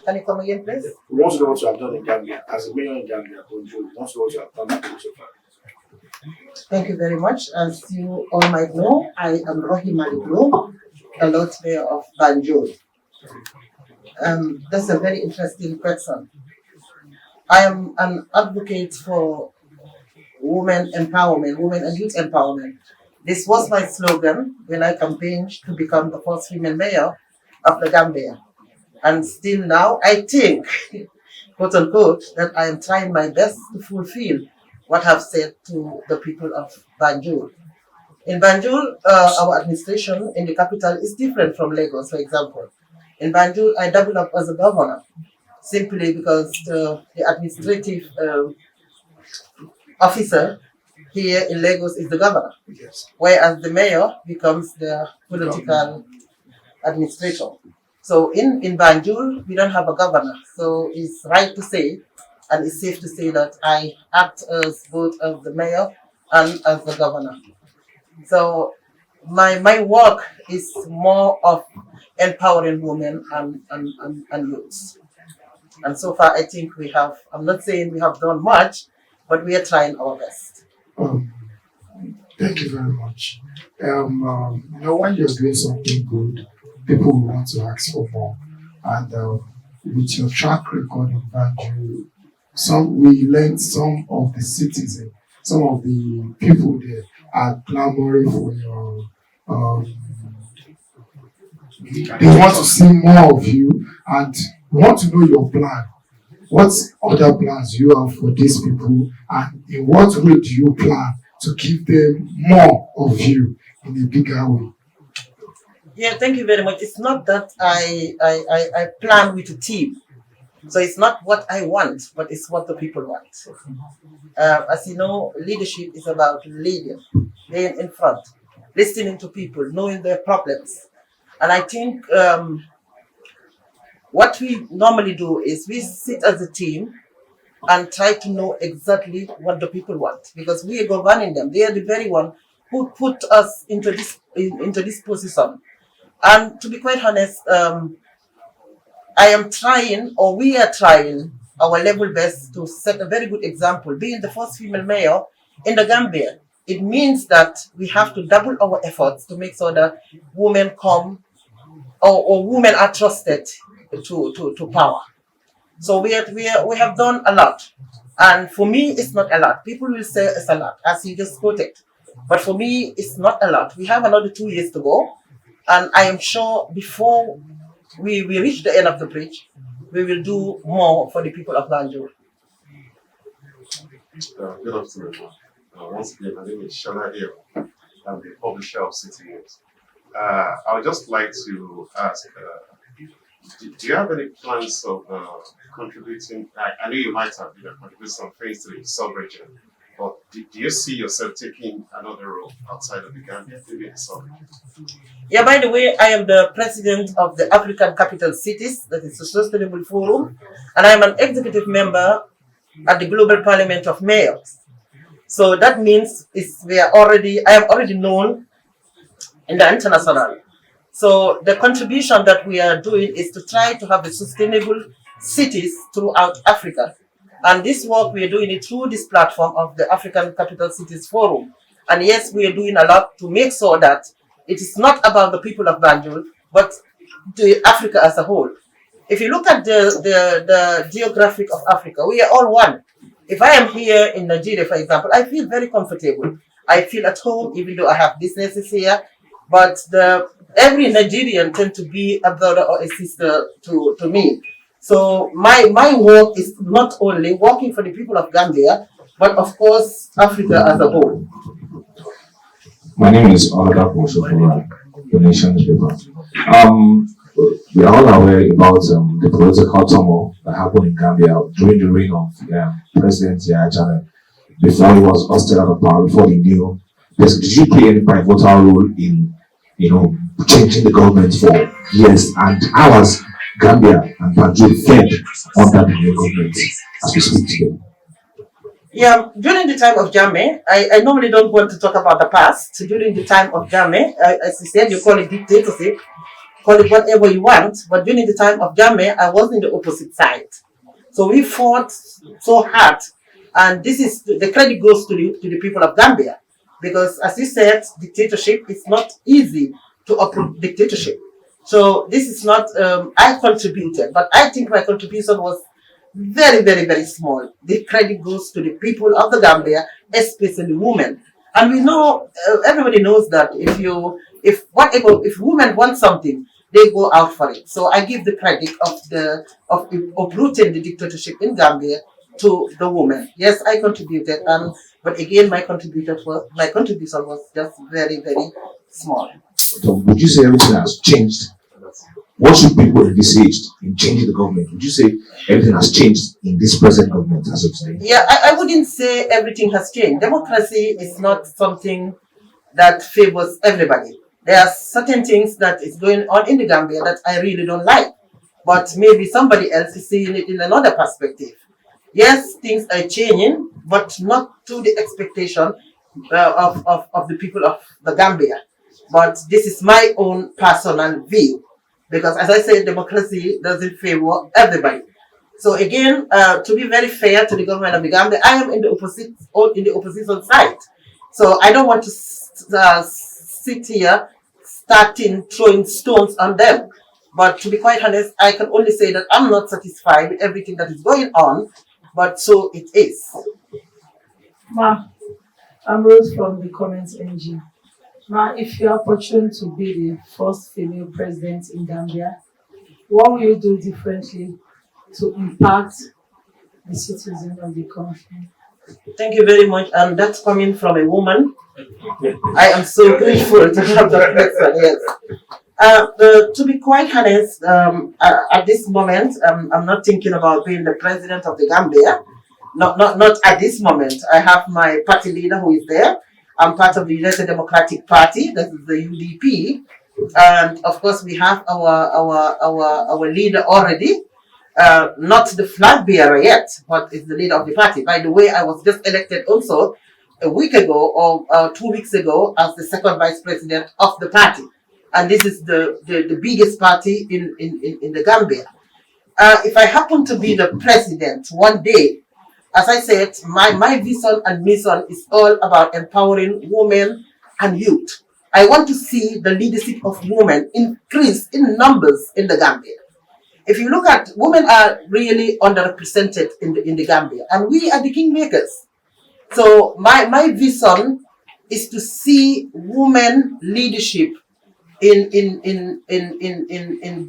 Can you come again, please? We want to know what you have done in Gambia. As a mayor in Gambia, Bonjour, we want to know what you have done so far. Thank you very much. As you all might know, I am Rohey Malick, Lowe, the Lord Mayor of Banjul. That's a very interesting question. I am an advocate for women empowerment, women and youth empowerment. This was my slogan when I campaigned to become the first female mayor of the Gambia. And still now, I think, quote unquote, that I am trying my best to fulfill what I've said to the people of Banjul. In Banjul, our administration in the capital is different from Lagos, for example. In Banjul, I doubled up as a governor simply because the administrative officer here in Lagos is the governor, Yes. whereas the mayor becomes the political administrator. So in Banjul, we don't have a governor. So it's right to say, and it's safe to say that I act as both as the mayor and as the governor. So my work is more of empowering women and youths. And so far, I think we have, I'm not saying we have done much, but we are trying our best. Thank you very much. When you're doing something good, people will want to ask for more. And with your track record in Banjul, we learned some of the citizens, some of the people there are clamoring for your. They want to see more of you and want to know your plan. What other plans you have for these people, and in what way do you plan to give them more of you in a bigger way? Yeah, thank you very much. It's not that I plan with a team. So it's not what I want, but it's what the people want. As you know, leadership is about leading, being in front, listening to people, knowing their problems. And I think what we normally do is we sit as a team and try to know exactly what the people want, because we are governing them. They are the very one who put us into this position. And to be quite honest, I am trying, or we are trying our level best to set a very good example. Being the first female mayor in the Gambia, it means that we have to double our efforts to make sure that women come, or women are trusted to power. So we have done a lot. And for me, it's not a lot. People will say it's a lot, as you just quoted. But for me, it's not a lot. We have another 2 years to go. And I am sure before we reach the end of the bridge, we will do more for the people of Banjul. Good afternoon. Once again, my name is Shana Hill. I'm the publisher of City News. I would just like to ask, do you have any plans of contributing? I know you might have contributed some things to the sub-region, but do you see yourself taking another role outside of the Gambia, maybe in the sub-region? Yeah, by the way, I am the president of the African Capital Cities, that is the Sustainable Forum, and I am an executive member at the Global Parliament of Mayors. So that means I am already known in the international. So the contribution that we are doing is to try to have a sustainable cities throughout Africa. And this work, we are doing it through this platform of the African Capital Cities Forum. And yes, we are doing a lot to make sure that it is not about the people of Banjul, but Africa as a whole. If you look at the geographic of Africa, we are all one. If I am here in Nigeria, for example, I feel very comfortable. I feel at home, even though I have businesses here. But every Nigerian tends to be a brother or a sister to me. So my work is not only working for the people of Gambia, but of course, Africa as a whole. My name is Olga Moshofuran, the Nation's paper. We are all aware about the political turmoil that happened in Gambia during the reign of President Yahya Jammeh, before he was ousted out of power, before he knew. Did you play any pivotal role in, changing the government for years? And how has Gambia and Banjul fared under the new government as we speak today? Yeah, during the time of Jammeh, I normally don't want to talk about the past. During the time of Jammeh, as you said, you call it dictatorship. call it whatever you want, but during the time of Jammeh, I was in the opposite side. So we fought so hard, and this is the credit goes to the people of Gambia, because as you said, dictatorship is not easy to uproot dictatorship. So this is not I contributed, but I think my contribution was very, very, very small. The credit goes to the people of the Gambia, especially women. And we know, everybody knows that if women want something, they go out for it. So I give the credit of uprooting the dictatorship in Gambia to the women. Yes, I contributed, but again, my contribution was just very, very small. So would you say everything has changed? What should people envisage in changing the government? Would you say everything has changed in this present government as of today? Yeah, I wouldn't say everything has changed. Democracy is not something that favors everybody. There are certain things that is going on in the Gambia that I really don't like, but maybe somebody else is seeing it in another perspective. Yes, things are changing, but not to the expectation of the people of the Gambia. But this is my own personal view. Because as I said, democracy doesn't favor everybody. So again, to be very fair to the government of the Gambia, I am in the opposition side. So I don't want to sit here starting throwing stones on them. But to be quite honest, I can only say that I'm not satisfied with everything that is going on, but so it is. Ma, I'm Rose from the Comments NG. Ma, if you are opportune to be the first female president in Gambia, what will you do differently to impact the citizens of the country? Thank you very much. And that's coming from a woman. I am so grateful to have that question, yes. To be quite honest, at this moment, I'm not thinking about being the president of the Gambia. Not at this moment. I have my party leader who is there. I'm part of the United Democratic Party, that is the UDP, and of course we have our leader already, not the flag bearer yet, but is the leader of the party. By the way, I was just elected also a week ago or 2 weeks ago as the second vice president of the party, and this is the biggest party in the Gambia. If I happen to be the president one day, as I said, my vision and mission is all about empowering women and youth. I want to see the leadership of women increase in numbers in the Gambia. If you look at, women are really underrepresented in the Gambia, and we are the kingmakers. So my vision is to see women leadership in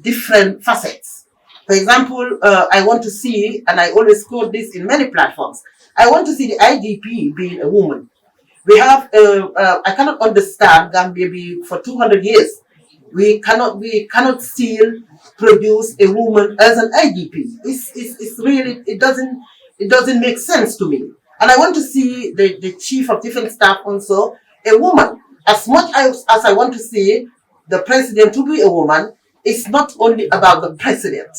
different facets. For example, I want to see, and I always quote this in many platforms, I want to see the IGP being a woman. We have, I cannot understand Gambia for 200 years. We cannot still produce a woman as an IGP. It's really, it doesn't make sense to me. And I want to see the chief of defense staff also a woman. As much as I want to see the president to be a woman, it's not only about the president.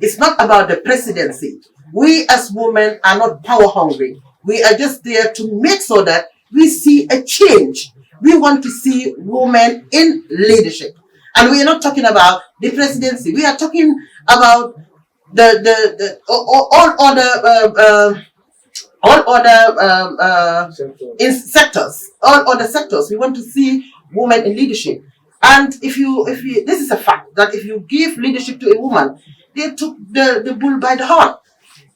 It's not about the presidency. We as women are not power hungry. We are just there to make sure that we see a change. We want to see women in leadership. And we are not talking about the presidency. We are talking about in sectors, all other sectors. We want to see women in leadership. And if you, this is a fact that if you give leadership to a woman, they took the bull by the horn.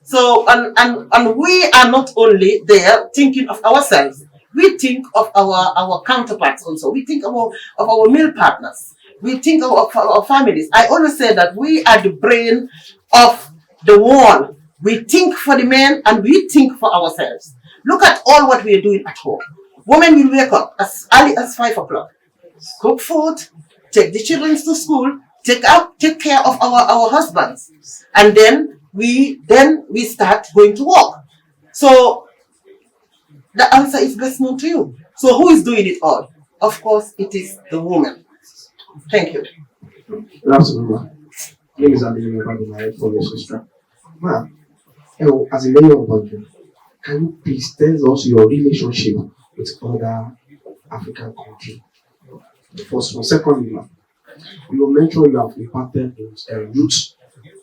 So, and we are not only there thinking of ourselves, we think of our counterparts also. We think of our male partners. We think of our families. I always say that we are the brain of the wall. We think for the men and we think for ourselves. Look at all what we are doing at home. Women will wake up as early as 5 o'clock, cook food, take the children to school, take care of our husbands, and then we start going to work. So the answer is best known to you. So who is doing it all? Of course, it is the woman. Thank you. Absolutely. My name is Amelia Malick from your sister. Ma'am, as a mayor of Banjul, can you please tell us your relationship with other African countries? The first one. Secondly, ma'am, You mentioned you have impacted youth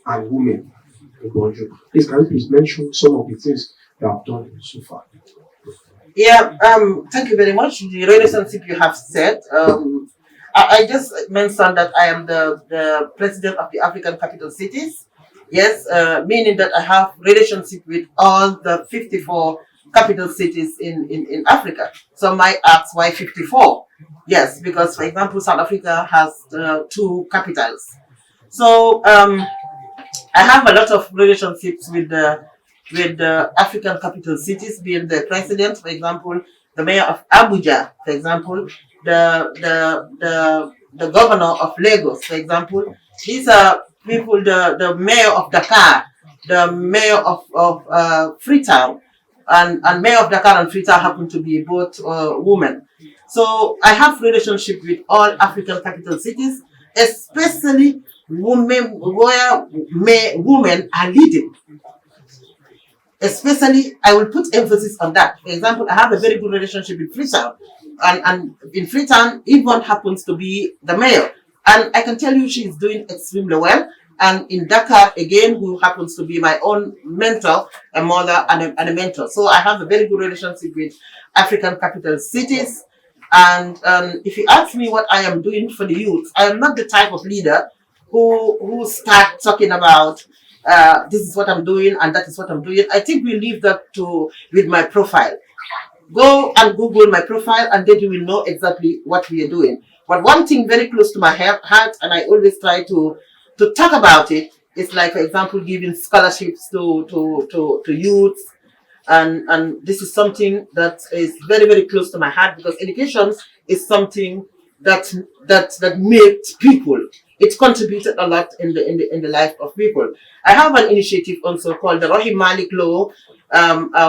and women in Bonjour. Please, can you please mention some of the things you have done so far? Yeah, thank you very much. The relationship you have said. I just mentioned that I am the president of the African capital cities. Yes, meaning that I have relationship with all the 54 capital cities in Africa. Some might ask why 54? Yes, because for example, South Africa has two capitals. So I have a lot of relationships with the African capital cities, being the president, for example, the mayor of Abuja, for example, the governor of Lagos, for example. These are people, the mayor of Dakar, the mayor of Freetown, and mayor of Dakar and Freetown happen to be both women. So I have relationship with all African capital cities, especially women where women are leading. Especially, I will put emphasis on that. For example, I have a very good relationship with Freetown, and in Freetown, Yvonne happens to be the mayor, and I can tell you she is doing extremely well. And in Dakar, again, who happens to be my own mentor, a mother and a mentor. So I have a very good relationship with African capital cities. And if you ask me what I am doing for the youth, I am not the type of leader who start talking about this is what I'm doing and that is what I'm doing. I think we leave that to with my profile. Go and Google my profile, and then you will know exactly what we are doing. But one thing very close to my heart, and I always try to talk about it, is like, for example, giving scholarships to youth, and this is something that is very very close to my heart, because education is something that makes people. It contributed a lot in the life of people. I have an initiative also called the Rohey Malick Lowe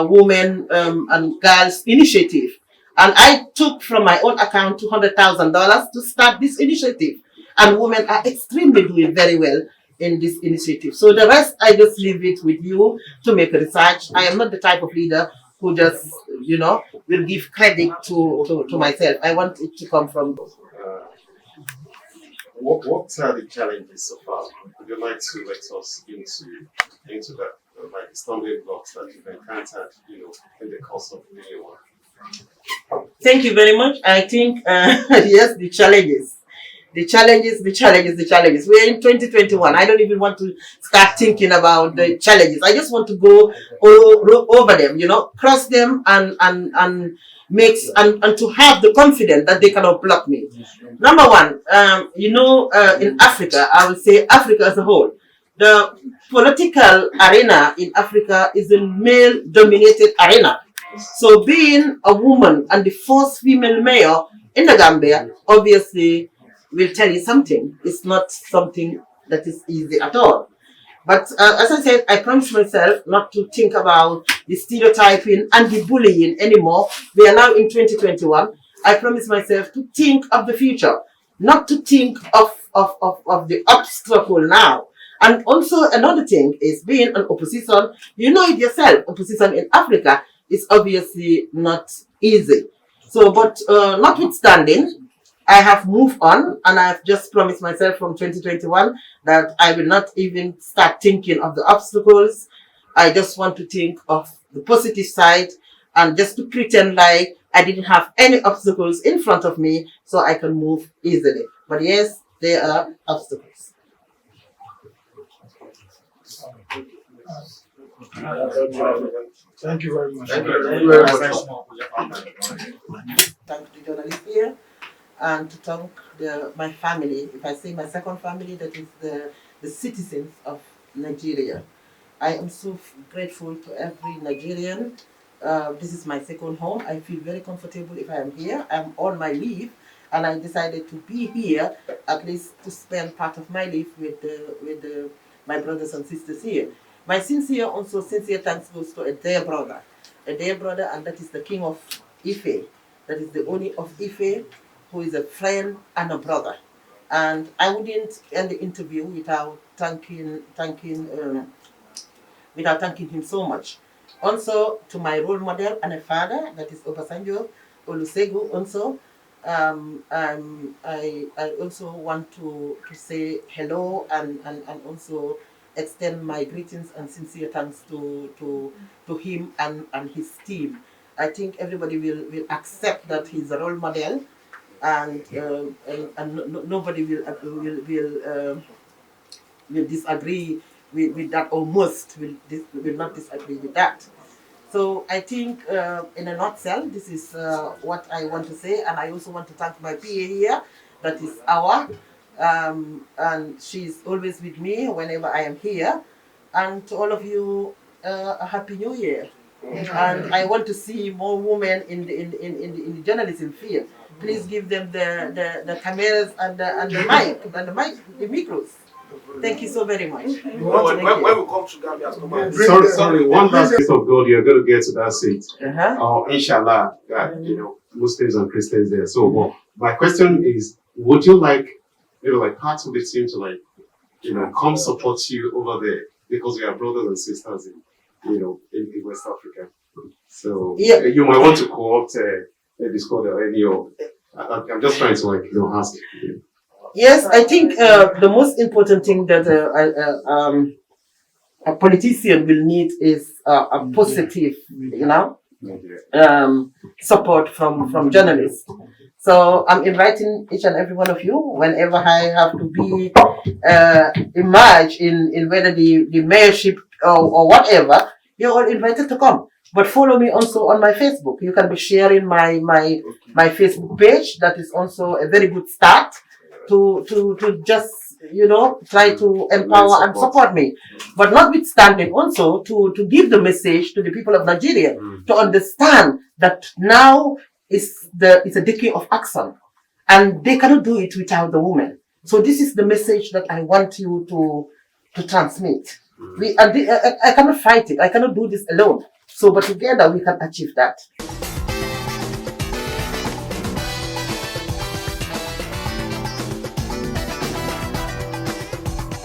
Women and Girls Initiative, and I took from my own account $200,000 to start this initiative, and women are extremely doing very well in this initiative. So the rest, I just leave it with you to make a research. I am not the type of leader who just, will give credit to myself. I want it to come from. Uh, what are the challenges so far? Would you like to let us into that, like the stumbling blocks that you've encountered, in the course of being one? Thank you very much. I think, yes, the challenges. The challenges. We're in 2021. I don't even want to start thinking about the challenges. I just want to go over them, cross them and to have the confidence that they cannot block me. Number one, in Africa, I would say Africa as a whole, the political arena in Africa is a male-dominated arena. So being a woman and the first female mayor in the Gambia, obviously, will tell you something. It's not something that is easy at all. But as I said, I promised myself not to think about the stereotyping and the bullying anymore. We are now in 2021. I promised myself to think of the future, not to think of the obstacle now. And also another thing is being an opposition. You know it yourself. Opposition in Africa is obviously not easy. So, but notwithstanding, I have moved on, and I've just promised myself from 2021 that I will not even start thinking of the obstacles. I just want to think of the positive side, and just to pretend like I didn't have any obstacles in front of me so I can move easily. But yes, there are obstacles. Thank you very much. Thank you very much. Thank the journalist here, and to thank my family. If I say my second family, that is the citizens of Nigeria. I am so grateful to every Nigerian. This is my second home. I feel very comfortable if I am here. I'm on my leave, and I decided to be here at least to spend part of my leave with my brothers and sisters here. My sincere thanks goes to a dear brother, and that is the King of Ife. That is the Oni of Ife, who is a friend and a brother. And I wouldn't end the interview without thanking him so much. Also to my role model and a father, that is Obasanjo Olusegun also. I also want to say hello and also extend my greetings and sincere thanks to him and his team. I think everybody will accept that he's a role model, and nobody will disagree with that, or will not disagree with that. So I think, in a nutshell, this is what I want to say, and I also want to thank my PA here, that is Awa, and she's always with me whenever I am here. And to all of you, a happy New Year. And I want to see more women in the journalism field. Please give them the cameras and the micros. Thank you so very much. When we come to Gambia, Sorry, one last bit of God, you're going to get to that seat. Uh-huh. Inshallah, Muslims and Christians there. So, well, my question is, would you like, parts of the team to come support you over there, because we are brothers and sisters in West Africa. So yeah, you might want to co-opt Discord or any of. I'm just trying to ask. Yes, I think the most important thing that a politician will need is a positive, support from journalists. So I'm inviting each and every one of you, whenever I have to be emerge in whether the mayorship or whatever, you're all invited to come. But follow me also on my Facebook. You can be sharing my Facebook page. That is also a very good start to just try to empower and support me. But notwithstanding, also to give the message to the people of Nigeria to understand that now it's a decade of action, and they cannot do it without the women. So this is the message that I want you to transmit. I cannot fight it. I cannot do this alone. So, but together we can achieve that.